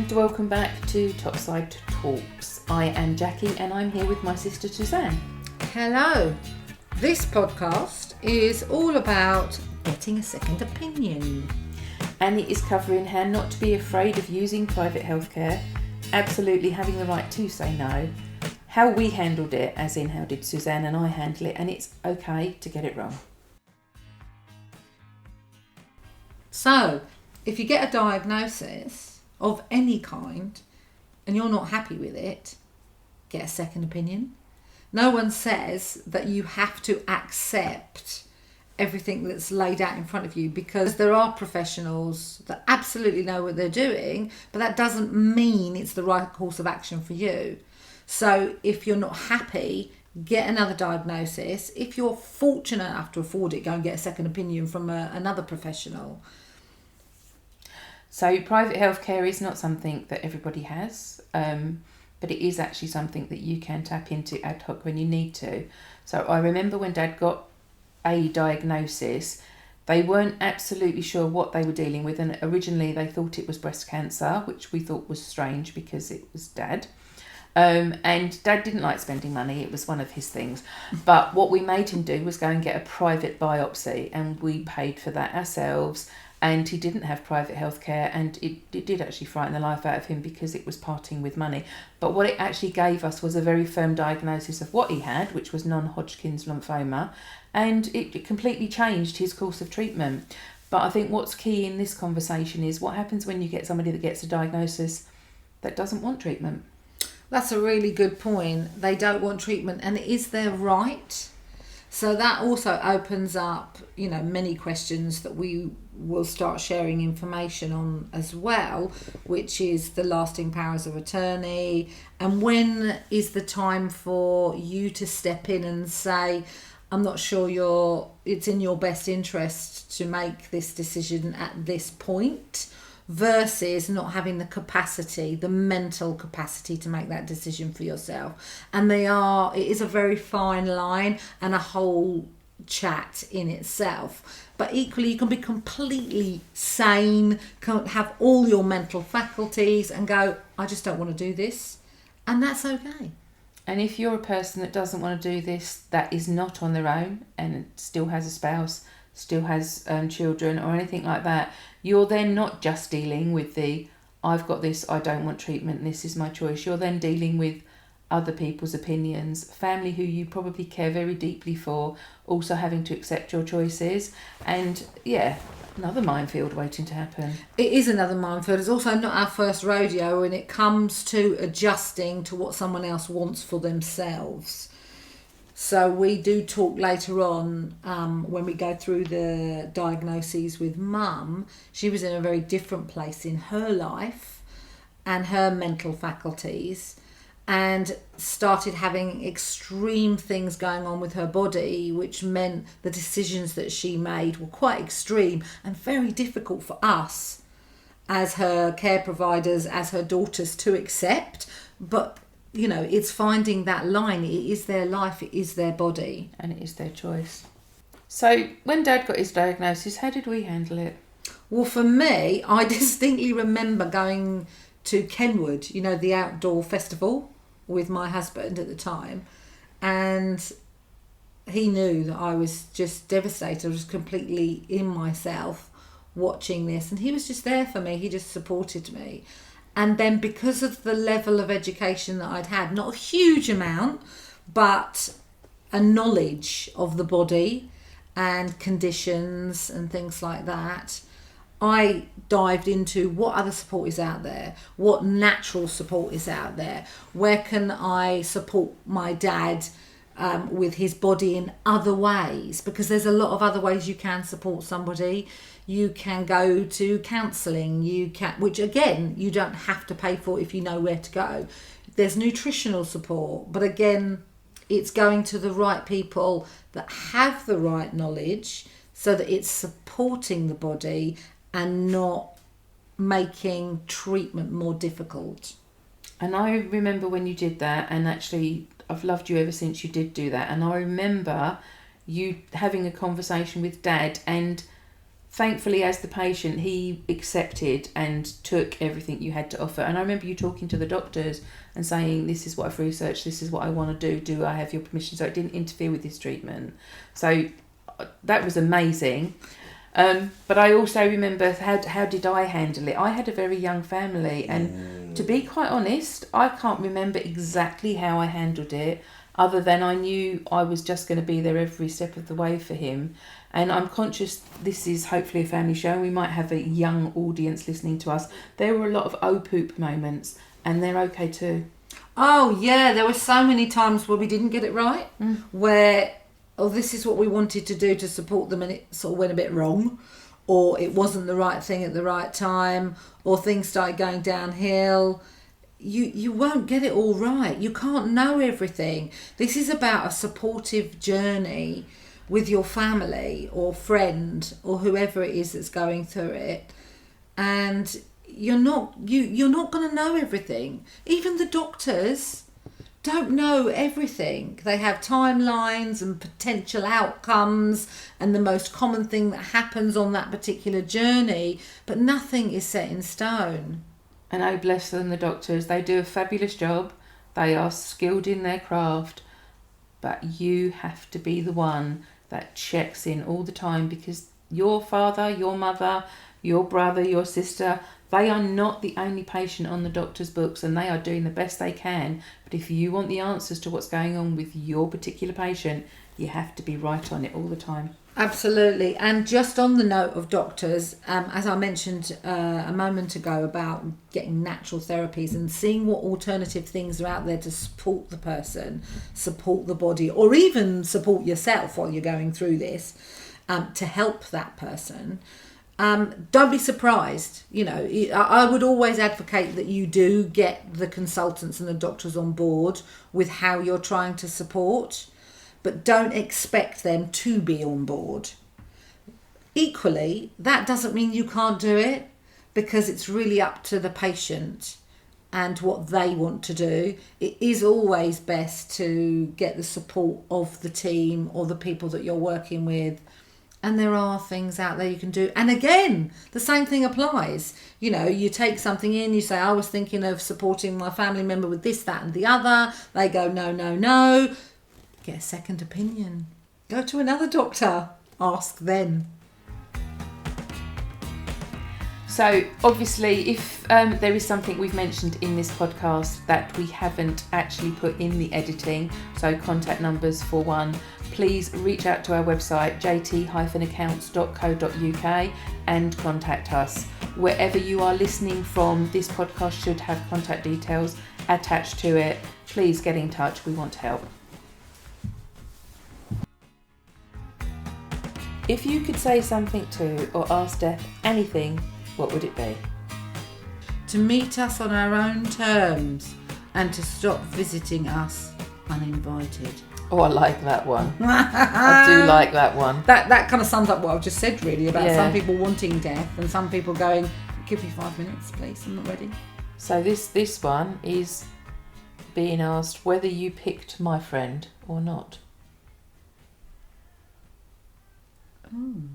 and welcome back to Topside Talks. I am Jacqui and I'm here with my sister Suzanne. Hello. This podcast is all about getting a second opinion. And it is covering how not to be afraid of using private healthcare, absolutely having the right to say no, how we handled it, as in how did Suzanne and I handle it, and it's okay to get it wrong. So, if you get a diagnosis of any kind and you're not happy with it, get a second opinion. No one says that you have to accept everything that's laid out in front of you, because there are professionals that absolutely know what they're doing, but that doesn't mean it's the right course of action for you. So if you're not happy, get another diagnosis. If you're fortunate enough to afford it, go and get a second opinion from another professional. So private healthcare is not something that everybody has, but it is actually something that you can tap into ad hoc when you need to. So I remember when Dad got a diagnosis, they weren't absolutely sure what they were dealing with, and originally they thought it was breast cancer, which we thought was strange because it was Dad. And Dad didn't like spending money, it was one of his things. But what we made him do was go and get a private biopsy, and we paid for that ourselves. And he didn't have private healthcare, and it did actually frighten the life out of him because it was parting with money. But what it actually gave us was a very firm diagnosis of what he had, which was non-Hodgkin's lymphoma, and it completely changed his course of treatment. But I think what's key in this conversation is what happens when you get somebody that gets a diagnosis that doesn't want treatment. That's a really good point. They don't want treatment, and it is their right. So that also opens up, many questions that we will start sharing information on as well, which is the lasting powers of attorney, and when is the time for you to step in and say, I'm not sure it's in your best interest to make this decision at this point, versus not having the capacity, the mental capacity to make that decision for yourself. And it is a very fine line and a whole chat in itself. But equally, you can be completely sane, can have all your mental faculties and go, I just don't want to do this. And that's okay. And if you're a person that doesn't want to do this, that is not on their own and still has a spouse, still has children or anything like that, you're then not just dealing with I've got this, I don't want treatment, this is my choice. You're then dealing with other people's opinions, family who you probably care very deeply for, also having to accept your choices. And another minefield waiting to happen. It is another minefield. It's also not our first rodeo when it comes to adjusting to what someone else wants for themselves. So we do talk later on when we go through the diagnoses with Mum. She was in a very different place in her life and her mental faculties, and started having extreme things going on with her body, which meant the decisions that she made were quite extreme and very difficult for us as her care providers, as her daughters, to accept. But it's finding that line. It is their life, it is their body. And it is their choice. So when Dad got his diagnosis, how did we handle it? Well, for me, I distinctly remember going to Kenwood, the outdoor festival, with my husband at the time. And he knew that I was just devastated. I was completely in myself watching this. And he was just there for me. He just supported me. And then because of the level of education that I'd had, not a huge amount, but a knowledge of the body and conditions and things like that, I dived into what other support is out there, what natural support is out there, where can I support my dad with his body in other ways, because there's a lot of other ways you can support somebody. You can go to counselling, which again, you don't have to pay for if you know where to go. There's nutritional support, but again, it's going to the right people that have the right knowledge so that it's supporting the body and not making treatment more difficult. And I remember when you did that, and actually I've loved you ever since you did do that. And I remember you having a conversation with Dad and thankfully, as the patient, he accepted and took everything you had to offer. And I remember you talking to the doctors and saying, this is what I've researched, this is what I want to do, do I have your permission? So it didn't interfere with his treatment. So that was amazing. But I also remember, how did I handle it? I had a very young family, and to be quite honest, I can't remember exactly how I handled it, other than I knew I was just going to be there every step of the way for him. And I'm conscious this is hopefully a family show and we might have a young audience listening to us. There were a lot of oh poop moments, and they're okay too. Oh yeah, there were so many times where we didn't get it right, where, oh, this is what we wanted to do to support them and it sort of went a bit wrong, or it wasn't the right thing at the right time, or things started going downhill. You won't get it all right. You can't know everything. This is about a supportive journey with your family or friend or whoever it is that's going through it, and you're not going to know everything. Even the doctors don't know everything. They have timelines and potential outcomes and the most common thing that happens on that particular journey, but nothing is set in stone. And oh, bless them, the doctors, they do a fabulous job. They are skilled in their craft, but you have to be the one that checks in all the time, because your father, your mother, your brother, your sister, they are not the only patient on the doctor's books, and they are doing the best they can. But if you want the answers to what's going on with your particular patient, you have to be right on it all the time. Absolutely. And just on the note of doctors, as I mentioned a moment ago about getting natural therapies and seeing what alternative things are out there to support the person, support the body, or even support yourself while you're going through this, to help that person. Don't be surprised. You know, I would always advocate that you do get the consultants and the doctors on board with how you're trying to support, but don't expect them to be on board. Equally, that doesn't mean you can't do it, because it's really up to the patient and what they want to do. It is always best to get the support of the team or the people that you're working with. And there are things out there you can do. And again, the same thing applies. You know, you take something in, you say, I was thinking of supporting my family member with this, that and the other. They go, no, no, no. Get a second opinion. Go to another doctor. Ask them. So obviously, if there is something we've mentioned in this podcast that we haven't actually put in the editing, so contact numbers for one, please reach out to our website jt-accounts.co.uk and contact us. Wherever you are listening from, this podcast should have contact details attached to it. Please get in touch. We want to help. If you could say something to or ask Death anything, what would it be? To meet us on our own terms and to stop visiting us uninvited. Oh, I like that one. I do like that one. That kind of sums up what I've just said, really, about Yeah. some people wanting death and some people going, give me 5 minutes, please, I'm not ready. So this one is being asked whether you picked my friend or not. Mm.